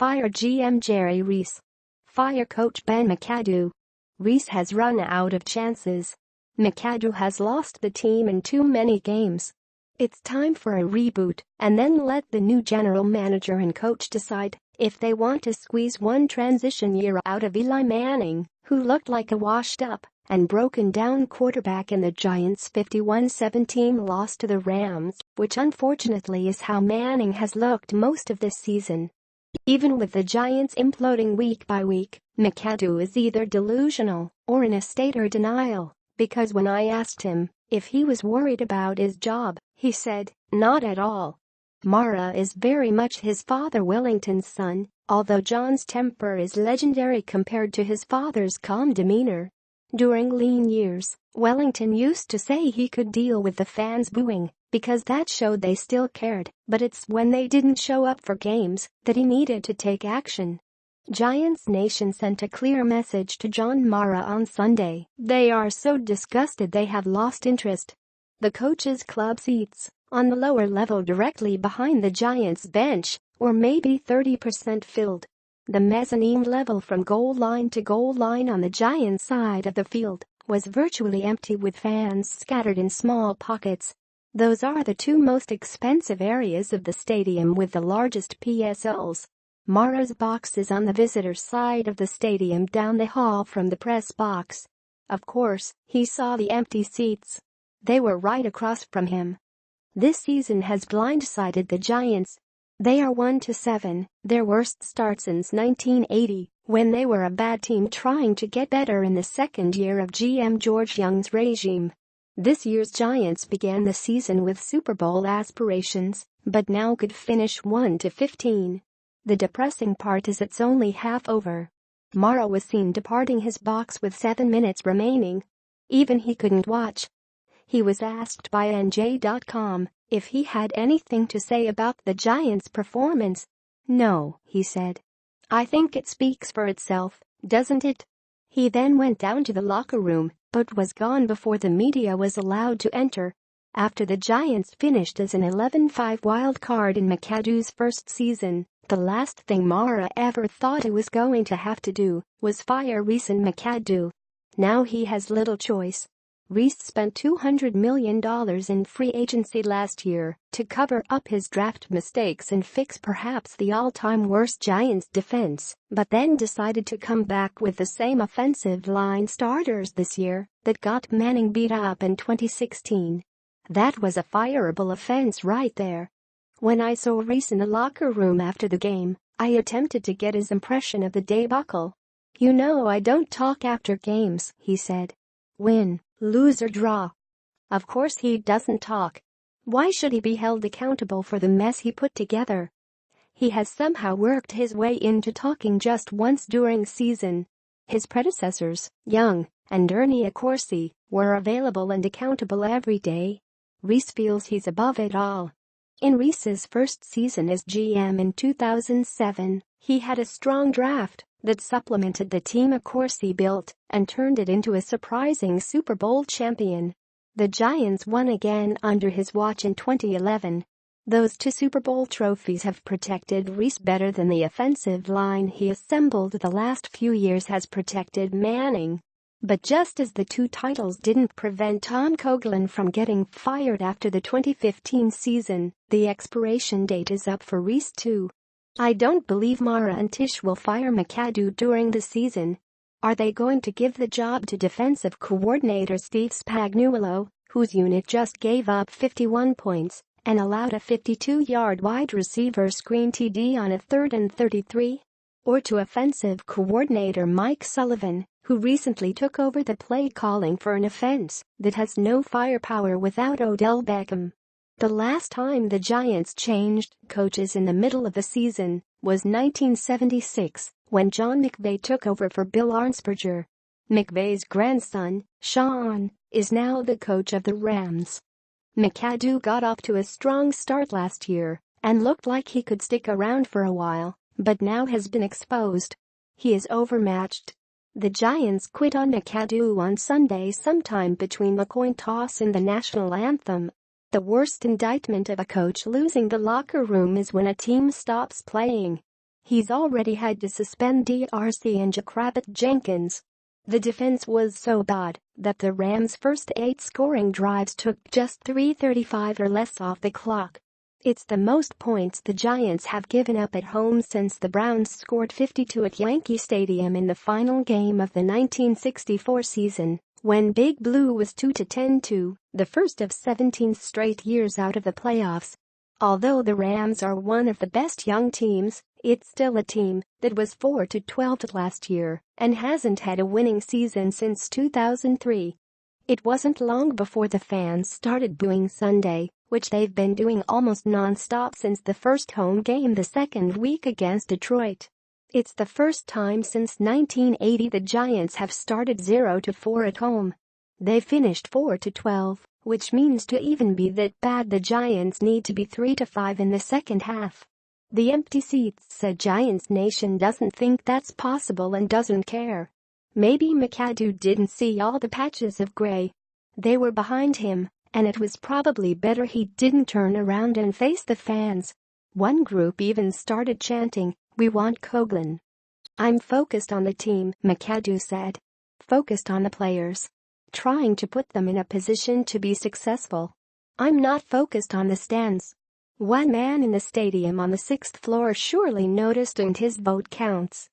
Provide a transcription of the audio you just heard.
Fire GM Jerry Reese. Fire coach Ben McAdoo. Reese has run out of chances. McAdoo has lost the team in too many games. It's time for a reboot, and then let the new general manager and coach decide if they want to squeeze one transition year out of Eli Manning, who looked like a washed-up and broken-down quarterback in the Giants' 51-17 loss to the Rams, which unfortunately is how Manning has looked most of this season. Even with the Giants imploding week by week, McAdoo is either delusional or in a state of denial, because when I asked him if he was worried about his job, he said, "Not at all." Mara is very much his father Wellington's son, although John's temper is legendary compared to his father's calm demeanor. During lean years, Wellington used to say he could deal with the fans booing because that showed they still cared, but it's when they didn't show up for games that he needed to take action. Giants Nation sent a clear message to John Mara on Sunday. They are so disgusted they have lost interest. The coaches' club seats, on the lower level directly behind the Giants bench, were maybe 30% filled. The mezzanine level from goal line to goal line on the Giants side of the field was virtually empty with fans scattered in small pockets. Those are the two most expensive areas of the stadium with the largest PSLs. Mara's box is on the visitor side of the stadium down the hall from the press box. Of course, he saw the empty seats. They were right across from him. This season has blindsided the Giants. They are 1-7, their worst start since 1980, when they were a bad team trying to get better in the second year of GM George Young's regime. This year's Giants began the season with Super Bowl aspirations, but now could finish 1-15. The depressing part is it's only half over. Mara was seen departing his box with 7 minutes remaining. Even he couldn't watch. He was asked by NJ.com if he had anything to say about the Giants' performance. "No," he said. "I think it speaks for itself, doesn't it?" He then went down to the locker room, but was gone before the media was allowed to enter. After the Giants finished as an 11-5 wild card in McAdoo's first season, the last thing Mara ever thought he was going to have to do was fire Reese and McAdoo. Now he has little choice. Reese spent $200 million in free agency last year to cover up his draft mistakes and fix perhaps the all-time worst Giants defense, but then decided to come back with the same offensive line starters this year that got Manning beat up in 2016. That was a fireable offense right there. When I saw Reese in the locker room after the game, I attempted to get his impression of the debacle. "You know I don't talk after games," he said. "Win, lose or draw." Of course he doesn't talk. Why should he be held accountable for the mess he put together? He has somehow worked his way into talking just once during season. His predecessors, Young and Ernie Accorsi, were available and accountable every day. Reese feels he's above it all. In Reese's first season as GM in 2007, he had a strong draft that supplemented the team Accorsi built and turned it into a surprising Super Bowl champion. The Giants won again under his watch in 2011. Those two Super Bowl trophies have protected Reese better than the offensive line he assembled the last few years has protected Manning. But just as the two titles didn't prevent Tom Coughlin from getting fired after the 2015 season, the expiration date is up for Reese too. I don't believe Mara and Tisch will fire McAdoo during the season. Are they going to give the job to defensive coordinator Steve Spagnuolo, whose unit just gave up 51 points and allowed a 52-yard wide receiver screen TD on a 3rd and 33? Or to offensive coordinator Mike Sullivan, who recently took over the play calling for an offense that has no firepower without Odell Beckham? The last time the Giants changed coaches in the middle of the season was 1976, when John McVay took over for Bill Arnsperger. McVay's grandson, Sean, is now the coach of the Rams. McAdoo got off to a strong start last year and looked like he could stick around for a while, but now has been exposed. He is overmatched. The Giants quit on McAdoo on Sunday sometime between the coin toss and the national anthem. The worst indictment of a coach losing the locker room is when a team stops playing. He's already had to suspend DRC and Jackrabbit Jenkins. The defense was so bad that the Rams' first 8 scoring drives took just 3:35 or less off the clock. It's the most points the Giants have given up at home since the Browns scored 52 at Yankee Stadium in the final game of the 1964 season, when Big Blue was 2-10, the first of 17 straight years out of the playoffs. Although the Rams are one of the best young teams, it's still a team that was 4-12 last year and hasn't had a winning season since 2003. It wasn't long before the fans started booing Sunday, which they've been doing almost non-stop since the first home game the second week against Detroit. It's the first time since 1980 the Giants have started 0-4 at home. They finished 4-12, which means to even be that bad the Giants need to be 3-5 in the second half. The empty seats said Giants Nation doesn't think that's possible and doesn't care. Maybe McAdoo didn't see all the patches of gray. They were behind him, and it was probably better he didn't turn around and face the fans. One group even started chanting, "We want Coughlin." "I'm focused on the team," McAdoo said. "Focused on the players. Trying to put them in a position to be successful. I'm not focused on the stands." One man in the stadium on the 6th floor surely noticed, and his vote counts.